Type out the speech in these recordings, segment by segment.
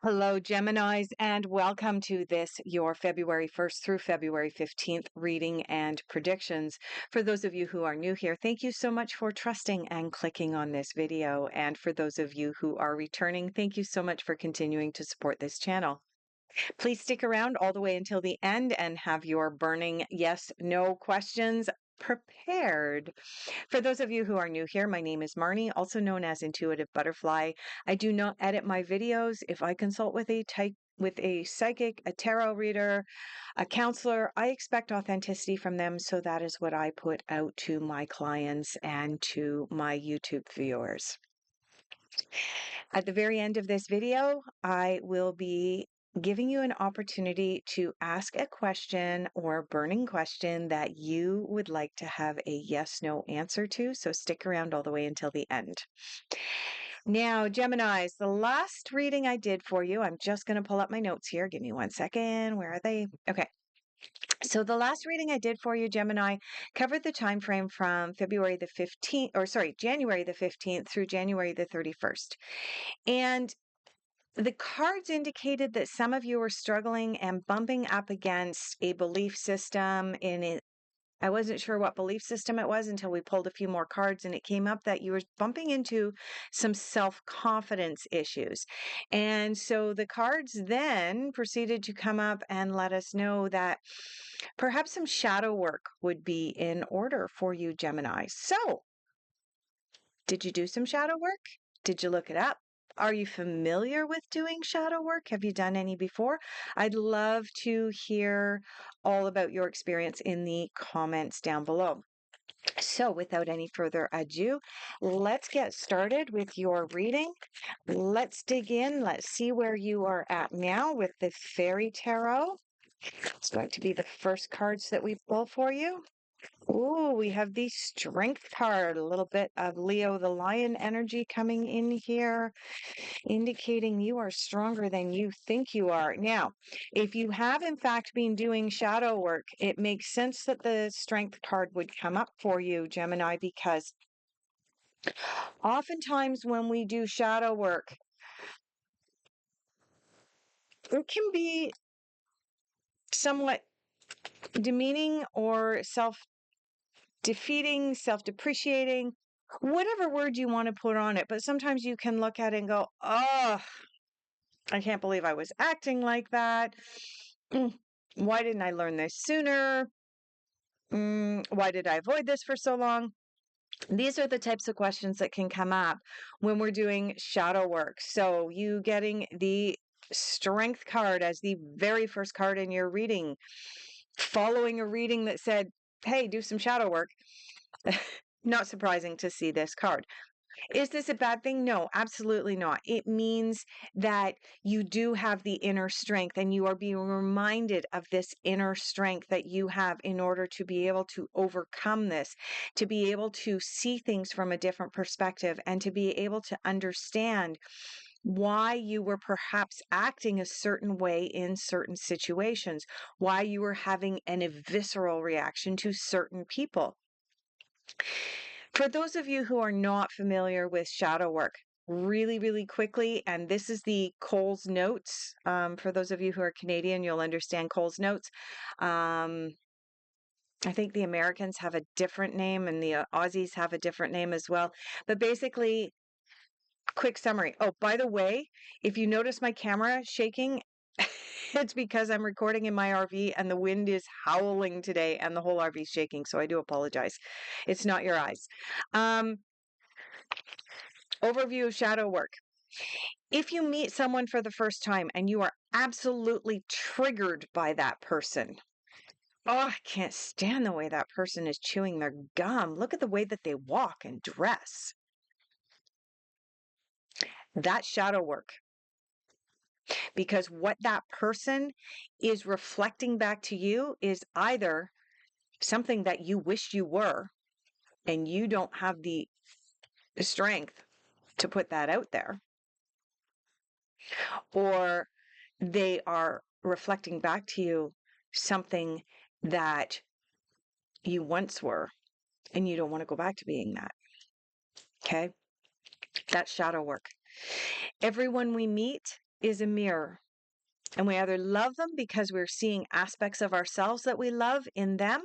Hello, Geminis, and welcome to this, your February 1st through February 15th reading and predictions. For those of you who are new here, thank you so much for trusting and clicking on this video. And for those of you who are returning, thank you so much for continuing to support this channel. Please stick around all the way until the end and have your burning yes, no questions prepared. For those of you who are new here, my name is Marnie, also known as Intuitive Butterfly. I do not edit my videos. If I consult with a psychic, a tarot reader, a counselor, I expect authenticity from them, so that is what I put out to my clients and to my YouTube viewers. At the very end of this video, I will be giving you an opportunity to ask a question or burning question that you would like to have a yes/no answer to. So stick around all the way until the end. Now, Geminis, the last reading I did for you, I'm just going to pull up my notes here. Give me 1 second. Where are they? Okay. So the last reading I did for you, Gemini, covered the time frame from January the 15th through January the 31st. And the cards indicated that some of you were struggling and bumping up against a belief system in it. I wasn't sure what belief system it was until we pulled a few more cards, and it came up that you were bumping into some self-confidence issues. And so the cards then proceeded to come up and let us know that perhaps some shadow work would be in order for you, Gemini. So, did you do some shadow work? Did you look it up? Are you familiar with doing shadow work? Have you done any before? I'd love to hear all about your experience in the comments down below. So, without any further ado, let's get started with your reading. Let's dig in. Let's see where you are at now with the Fairy Tarot. It's going to be the first cards that we pull for you. Ooh, we have the Strength card, a little bit of Leo the Lion energy coming in here, indicating you are stronger than you think you are. Now, if you have in fact been doing shadow work, it makes sense that the Strength card would come up for you, Gemini, because oftentimes when we do shadow work, it can be somewhat demeaning or self-defeating, self-depreciating, whatever word you want to put on it. But sometimes you can look at it and go, oh, I can't believe I was acting like that. Why didn't I learn this sooner? Why did I avoid this for so long? These are the types of questions that can come up when we're doing shadow work. So you getting the Strength card as the very first card in your reading, following a reading that said, hey, do some shadow work. Not surprising to see this card. Is this a bad thing? No, absolutely not. It means that you do have the inner strength, and you are being reminded of this inner strength that you have in order to be able to overcome this, to be able to see things from a different perspective, and to be able to understand why you were perhaps acting a certain way in certain situations, why you were having a visceral reaction to certain people. For those of you who are not familiar with shadow work, really, really quickly, and this is the Cole's Notes. For those of you who are Canadian, you'll understand Cole's Notes. I think the Americans have a different name and the Aussies have a different name as well. But basically, quick summary. Oh, by the way, if you notice my camera shaking, it's because I'm recording in my RV and the wind is howling today and the whole RV is shaking. So I do apologize. It's not your eyes. Overview of shadow work. If you meet someone for the first time and you are absolutely triggered by that person, oh, I can't stand the way that person is chewing their gum. Look at the way that they walk and dress. That's shadow work. Because what that person is reflecting back to you is either something that you wish you were, and you don't have the strength to put that out there, or they are reflecting back to you something that you once were and you don't want to go back to being that. Okay? That's shadow work. Everyone we meet is a mirror. And we either love them because we're seeing aspects of ourselves that we love in them,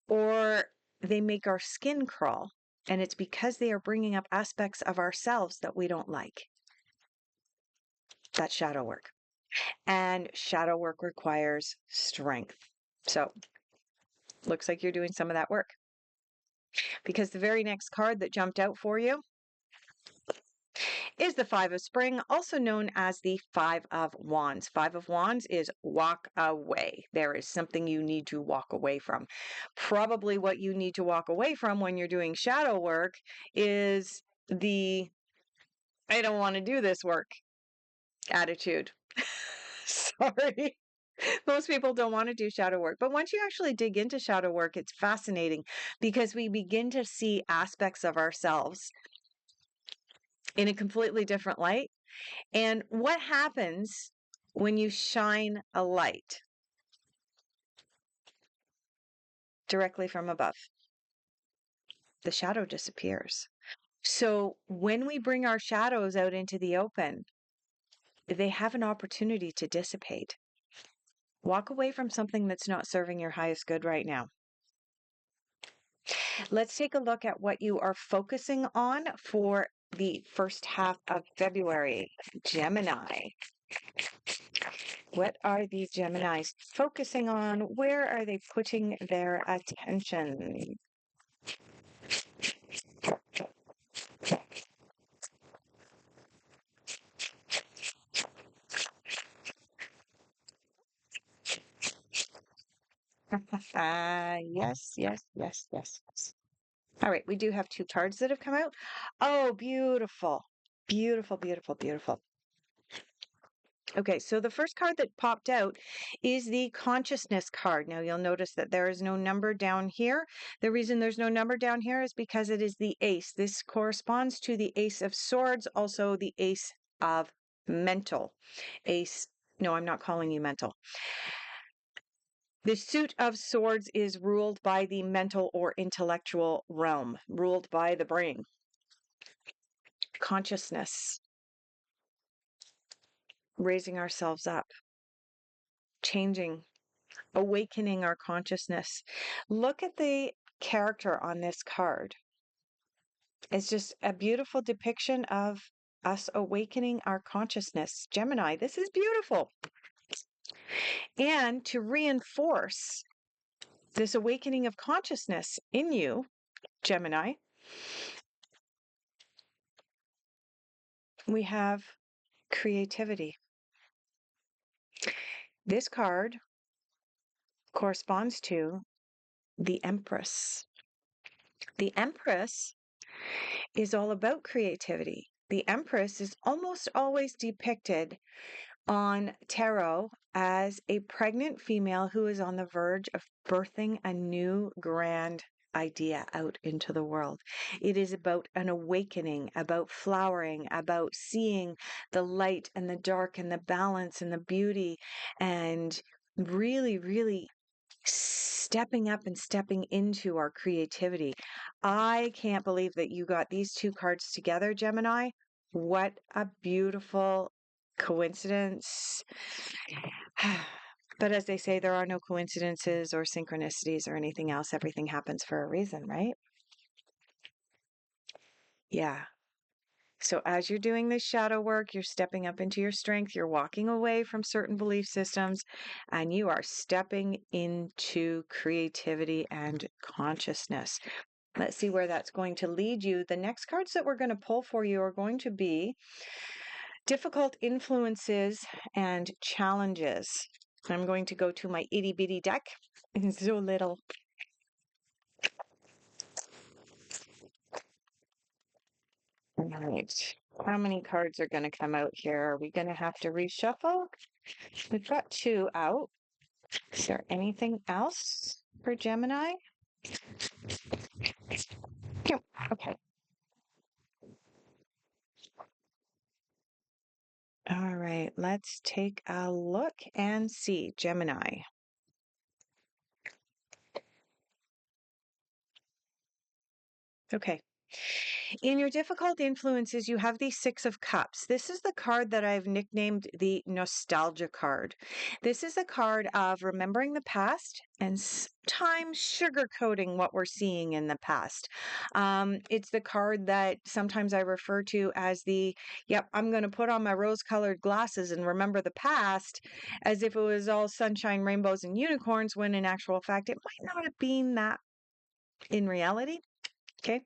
or they make our skin crawl. And it's because they are bringing up aspects of ourselves that we don't like. That's shadow work. And shadow work requires strength. So, looks like you're doing some of that work. Because the very next card that jumped out for you is the Five of Spring, also known as the Five of Wands. Five of Wands is walk away. There is something you need to walk away from. Probably what you need to walk away from when you're doing shadow work is the I don't want to do this work attitude. Sorry. Most people don't want to do shadow work. But once you actually dig into shadow work, it's fascinating because we begin to see aspects of ourselves in a completely different light. And what happens when you shine a light directly from above? The shadow disappears. So when we bring our shadows out into the open, they have an opportunity to dissipate. Walk away from something that's not serving your highest good right now. Let's take a look at what you are focusing on for the first half of February. Gemini. What are the Geminis focusing on? Where are they putting their attention? Yes, yes, yes, yes, yes. All right, we do have two cards that have come out. Oh, beautiful. Beautiful, beautiful, beautiful. Okay, so the first card that popped out is the consciousness card. Now you'll notice that there is no number down here. The reason there's no number down here is because it is the ace. This corresponds to the Ace of Swords, also the Ace of Mental. Ace, no, I'm not calling you mental. The suit of swords is ruled by the mental or intellectual realm, ruled by the brain. Consciousness, raising ourselves up, changing, awakening our consciousness. Look at the character on this card. It's just a beautiful depiction of us awakening our consciousness. Gemini, this is beautiful. And to reinforce this awakening of consciousness in you, Gemini, we have creativity. This card corresponds to the Empress. The Empress is all about creativity. The Empress is almost always depicted on tarot as a pregnant female who is on the verge of birthing a new grand idea out into the world. It is about an awakening, about flowering, about seeing the light and the dark and the balance and the beauty, and really, really stepping up and stepping into our creativity. I can't believe that you got these two cards together, Gemini. What a beautiful coincidence. But as they say, there are no coincidences or synchronicities or anything else. Everything happens for a reason, right? Yeah. So as you're doing this shadow work, you're stepping up into your strength, you're walking away from certain belief systems, and you are stepping into creativity and consciousness. Let's see where that's going to lead you. The next cards that we're going to pull for you are going to be difficult influences and challenges. I'm going to go to my itty bitty deck. It's so little. All right. How many cards are going to come out here? Are we going to have to reshuffle? We've got two out. Is there anything else for Gemini? Okay. All right. Let's take a look and see. Gemini. Okay. In your difficult influences, you have the Six of Cups. This is the card that I've nicknamed the nostalgia card. This is a card of remembering the past and sometimes sugarcoating what we're seeing in the past. It's the card that sometimes I refer to as the, yep, I'm going to put on my rose colored glasses and remember the past as if it was all sunshine, rainbows, and unicorns, when in actual fact, it might not have been that in reality. Okay.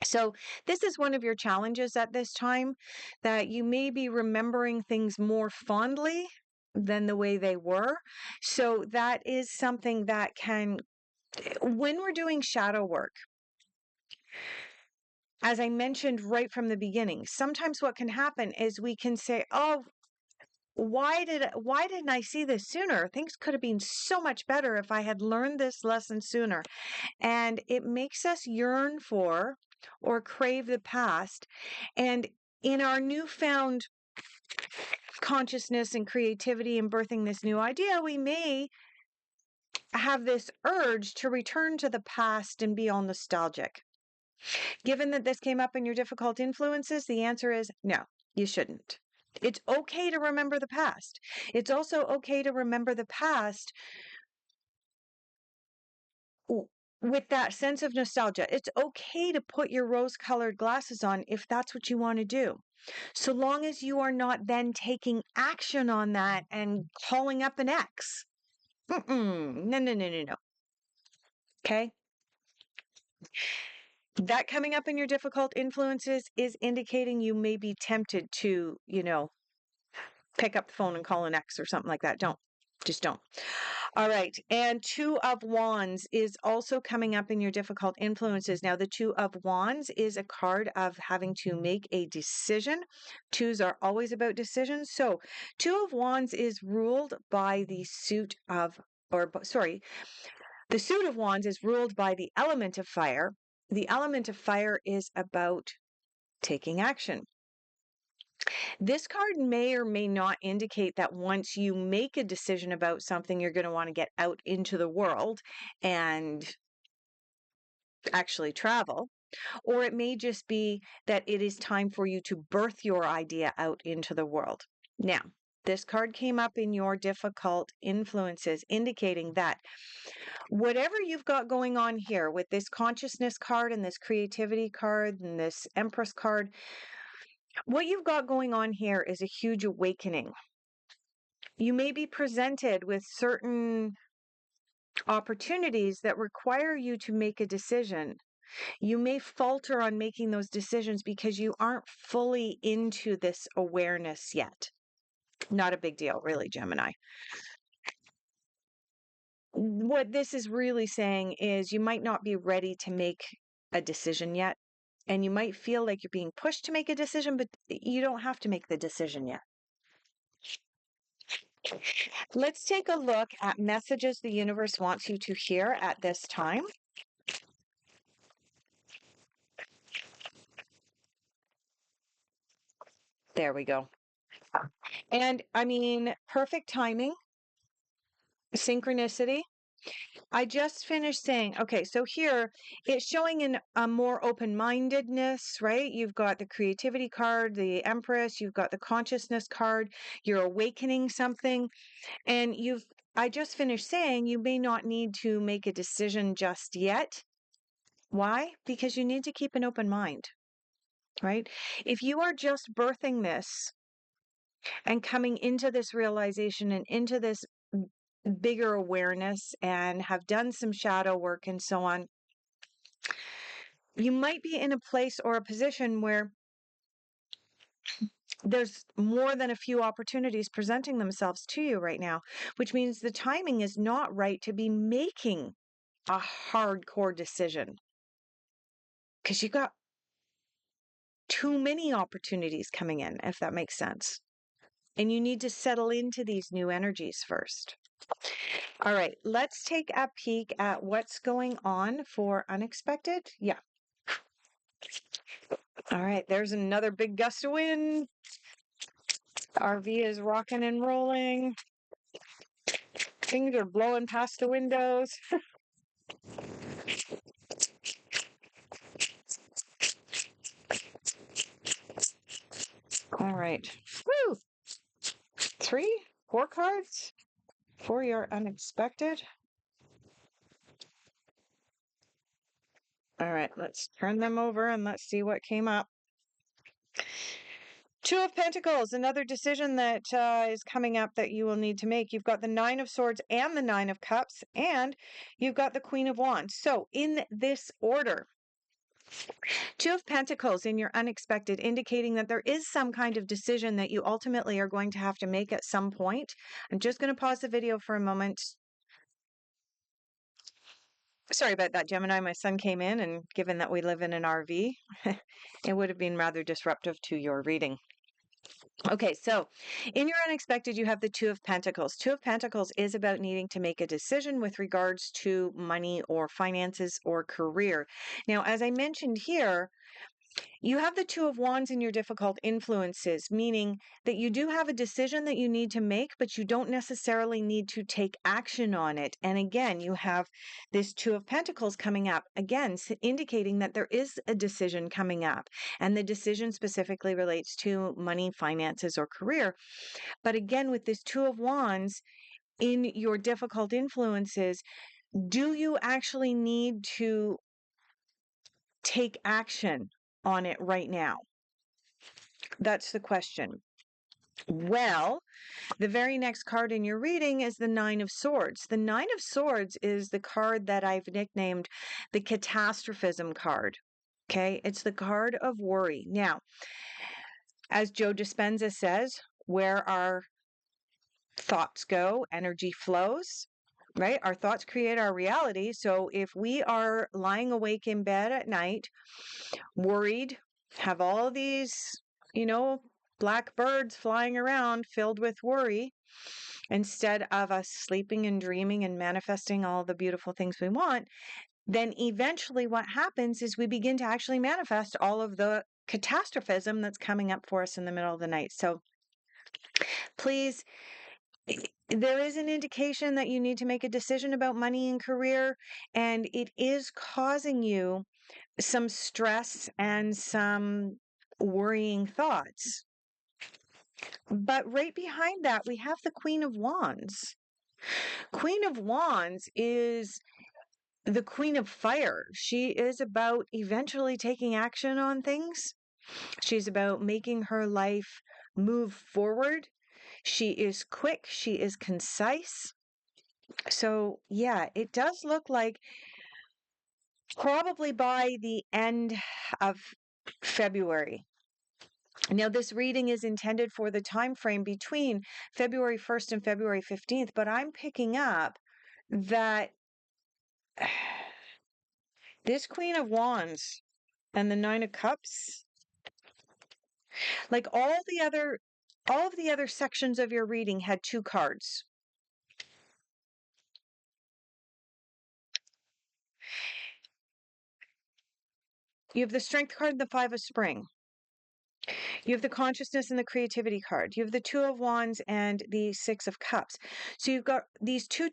So, this is one of your challenges at this time, that you may be remembering things more fondly than the way they were. So, that is something that can, when we're doing shadow work, as I mentioned right from the beginning, sometimes what can happen is we can say, "Oh, why didn't I see this sooner? Things could have been so much better if I had learned this lesson sooner." And it makes us yearn for or crave the past. And in our newfound consciousness and creativity and birthing this new idea, we may have this urge to return to the past and be all nostalgic. Given that this came up in your difficult influences, the answer is no, you shouldn't. It's okay to remember the past. It's also okay to remember the past with that sense of nostalgia. It's okay to put your rose colored glasses on if that's what you want to do. So long as you are not then taking action on that and calling up an ex. No, no, no, no, no. Okay. That coming up in your difficult influences is indicating you may be tempted to, pick up the phone and call an ex or something like that. Just don't. All right. And Two of Wands is also coming up in your difficult influences. Now, the Two of Wands is a card of having to make a decision. Twos are always about decisions. So, Two of Wands is ruled by the the suit of Wands is ruled by the element of fire. The element of fire is about taking action. This card may or may not indicate that once you make a decision about something, you're going to want to get out into the world and actually travel. Or it may just be that it is time for you to birth your idea out into the world. Now, this card came up in your difficult influences, indicating that whatever you've got going on here with this consciousness card and this creativity card and this Empress card, what you've got going on here is a huge awakening. You may be presented with certain opportunities that require you to make a decision. You may falter on making those decisions because you aren't fully into this awareness yet. Not a big deal, really, Gemini. What this is really saying is you might not be ready to make a decision yet. And you might feel like you're being pushed to make a decision, but you don't have to make the decision yet. Let's take a look at messages the universe wants you to hear at this time. There we go. And I mean, perfect timing, synchronicity. I just finished saying, okay, so here it's showing in a more open-mindedness, right? You've got the creativity card, the Empress, you've got the consciousness card, you're awakening something, and I just finished saying you may not need to make a decision just yet. Why? Because you need to keep an open mind, right? If you are just birthing this and coming into this realization and into this bigger awareness and have done some shadow work and so on, you might be in a place or a position where there's more than a few opportunities presenting themselves to you right now, which means the timing is not right to be making a hardcore decision because you got too many opportunities coming in, if that makes sense. And you need to settle into these new energies first. All right, let's take a peek at what's going on for unexpected. Yeah. All right, there's another big gust of wind. RV is rocking and rolling. Things are blowing past the windows. All right. Woo! 4 cards for your unexpected. All right, let's turn them over and let's see what came up. 2 of Pentacles, another decision that is coming up that you will need to make. You've got the 9 of Swords and the 9 of Cups, and you've got the Queen of Wands. So in this order, 2 of Pentacles in your unexpected, indicating that there is some kind of decision that you ultimately are going to have to make at some point. I'm just going to pause the video for a moment. Sorry about that, Gemini. My son came in, and given that we live in an RV, it would have been rather disruptive to your reading. Okay, so in your unexpected, you have the 2 of Pentacles. 2 of Pentacles is about needing to make a decision with regards to money or finances or career. Now, as I mentioned here, you have the 2 of Wands in your difficult influences, meaning that you do have a decision that you need to make, but you don't necessarily need to take action on it. And again, you have this 2 of Pentacles coming up, again, indicating that there is a decision coming up. And the decision specifically relates to money, finances, or career. But again, with this 2 of Wands in your difficult influences, do you actually need to take action on it right now? That's the question. Well, the very next card in your reading is the 9 of Swords. The 9 of Swords is the card that I've nicknamed the catastrophism card. Okay, it's the card of worry. Now, as Joe Dispenza says, where our thoughts go, energy flows. Right? Our thoughts create our reality. So if we are lying awake in bed at night, worried, have all these, black birds flying around filled with worry, instead of us sleeping and dreaming and manifesting all the beautiful things we want, then eventually what happens is we begin to actually manifest all of the catastrophism that's coming up for us in the middle of the night. So please, there is an indication that you need to make a decision about money and career, and it is causing you some stress and some worrying thoughts. But right behind that, we have the Queen of Wands. Queen of Wands is the Queen of Fire. She is about eventually taking action on things. She's about making her life move forward. She is quick. She is concise. So, yeah, it does look like probably by the end of February. Now, this reading is intended for the time frame between February 1st and February 15th, but I'm picking up that this Queen of Wands and the 9 of Cups, like all of the other sections of your reading had 2 cards. You have the Strength card and the 5 of Spring. You have the Consciousness and the Creativity card. You have the 2 of Wands and the 6 of Cups. So you've got these 2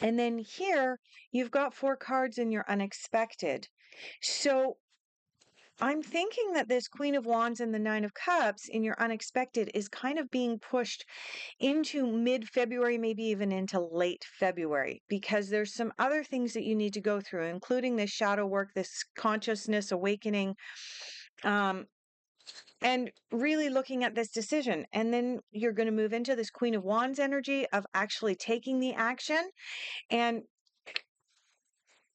and then here you've got 4 cards in your unexpected. So I'm thinking that this Queen of Wands and the 9 of Cups in your unexpected is kind of being pushed into mid-February, maybe even into late February, because there's some other things that you need to go through, including this shadow work, this consciousness awakening, and really looking at this decision. And then you're going to move into this Queen of Wands energy of actually taking the action. And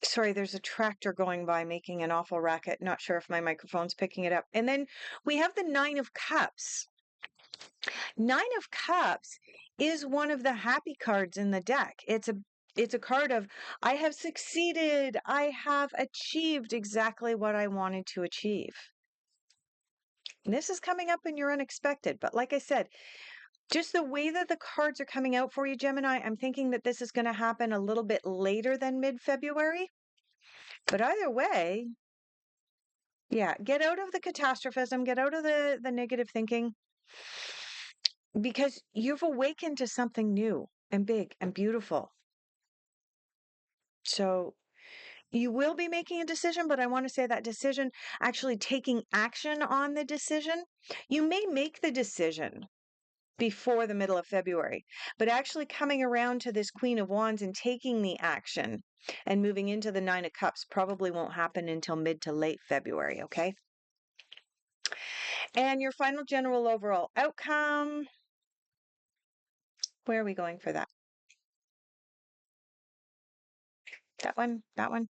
sorry, there's a tractor going by making an awful racket. Not sure if my microphone's picking it up. And then we have the 9 of Cups. 9 of Cups is one of the happy cards in the deck. It's a card of, I have succeeded. I have achieved exactly what I wanted to achieve. And this is coming up in your unexpected. But like I said, just the way that the cards are coming out for you, Gemini, I'm thinking that this is going to happen a little bit later than mid-February. But either way, yeah, get out of the catastrophism, get out of the negative thinking, because you've awakened to something new and big and beautiful. So You will be making a decision, but I want to say that decision, actually taking action on the decision, you may make the decision before the middle of February, but actually coming around to this Queen of Wands and taking the action and moving into the Nine of Cups probably won't happen until mid to late February, okay? And your final general overall outcome, where are we going for that? That one? That one?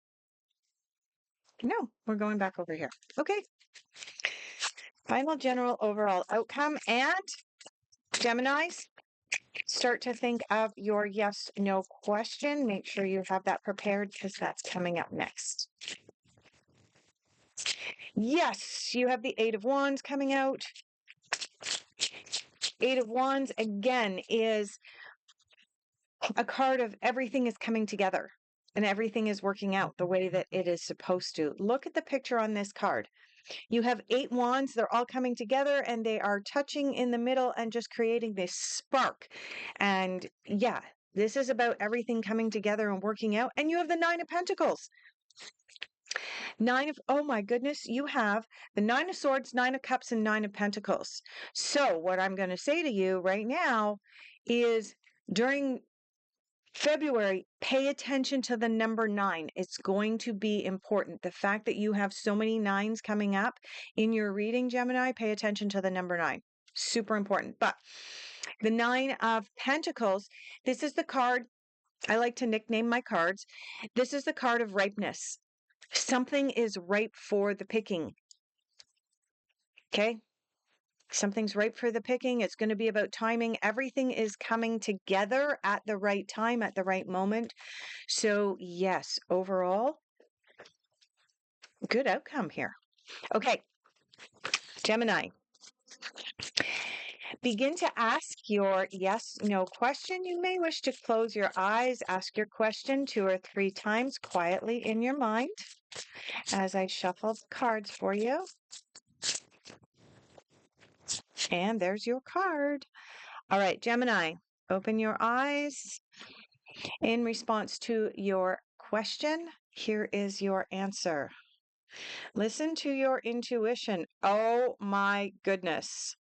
No, we're going back over here. Okay. Final general overall outcome. And Geminis, start to think of your yes, no question. Make sure you have that prepared because that's coming up next. Yes, you have the Eight of Wands coming out. Eight of Wands, again, is a card of everything is coming together and everything is working out the way that it is supposed to. Look at the picture on this card. You have 8 wands, they're all coming together and they are touching in the middle and just creating this spark. And yeah, this is about everything coming together and working out. And you have the 9 of Pentacles. Oh my goodness, you have the 9 of Swords, 9 of Cups, and 9 of Pentacles. So what I'm going to say to you right now is during February, pay attention to the number 9. It's going to be important. The fact that you have so many nines coming up in your reading, Gemini, pay attention to the number 9. Super important. But the 9 of Pentacles, this is the card. I like to nickname my cards. This is the card of ripeness. Something is ripe for the picking. Okay? Something's ripe for the picking. It's going to be about timing. Everything is coming together at the right time, at the right moment. So, yes, overall, good outcome here. Okay, Gemini. Begin to ask your yes, no question. You may wish to close your eyes, ask your question 2 or 3 times quietly in your mind as I shuffle the cards for you. And there's your card. All right, Gemini, open your eyes. In response to your question, here is your answer. Listen to your intuition. Oh my goodness.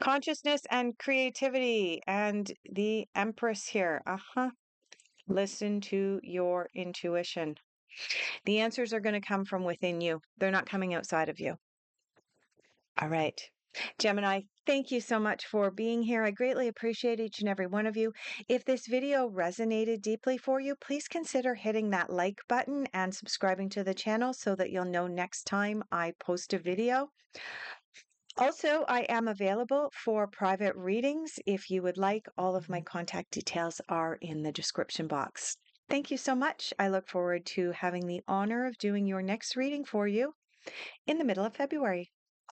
Consciousness and creativity and the Empress here. Listen to your intuition. The answers are going to come from within you. They're not coming outside of you. All right. Gemini, thank you so much for being here. I greatly appreciate each and every one of you. If this video resonated deeply for you, please consider hitting that like button and subscribing to the channel so that you'll know next time I post a video. Also, I am available for private readings. If you would like, all of my contact details are in the description box. Thank you so much. I look forward to having the honor of doing your next reading for you in the middle of February.